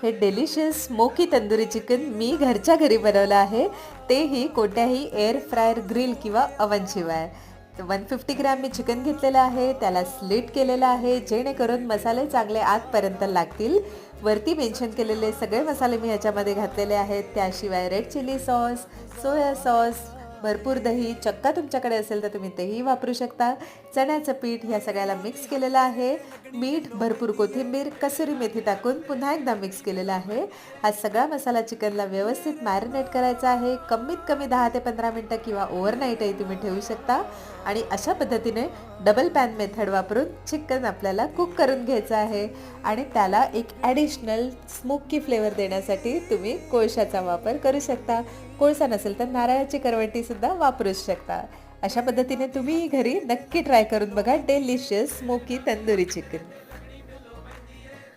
हे delicious smoky tandoori chicken मी घरच्या घरी बनवलं आहे, तेही कोणत्याही एअर फ्रायर ग्रिल किंवा अवनशिवाय. तर 150 ग्रॅम मी चिकन घेतलेलं आहे, त्याला स्लिट केलेलं आहे जेणेकरून मसाले चांगले आतपर्यंत लागतील. वरती मेन्शन केलेले सगळे मसाले मी ह्याच्यामध्ये घातलेले आहेत. त्याशिवाय red chilli sauce, soya sauce, भरपूर दही, चक्का तुमच्याकडे असेल तर तुम्ही तेही वापरू शकता. चण्याचं पीठ ह्या सगळ्याला मिक्स केलेलं आहे. मीठ, भरपूर कोथिंबीर, कसुरी मेथी टाकून पुन्हा एकदा मिक्स केलेला आहे. हा सगळा मसाला चिकनला व्यवस्थित मॅरिनेट करायचा आहे. कमीत कमी 10 ते 15 मिनटं किंवा ओव्हरनाईटही तुम्ही ठेवू शकता. आणि अशा पद्धतीने डबल पॅन मेथड वापरून चिकन आपल्याला कुक करून घ्यायचं आहे. आणि त्याला एक ॲडिशनल स्मोकी फ्लेवर देण्यासाठी तुम्ही कोळशाचा वापर करू शकता. कोळसा नसेल तर नारळाची करवंटीसुद्धा वापरू शकता. अशा पद्धतीने तुम्ही घरी नक्की ट्राय करून बघा डिलिशियस स्मोकी तंदुरी चिकन.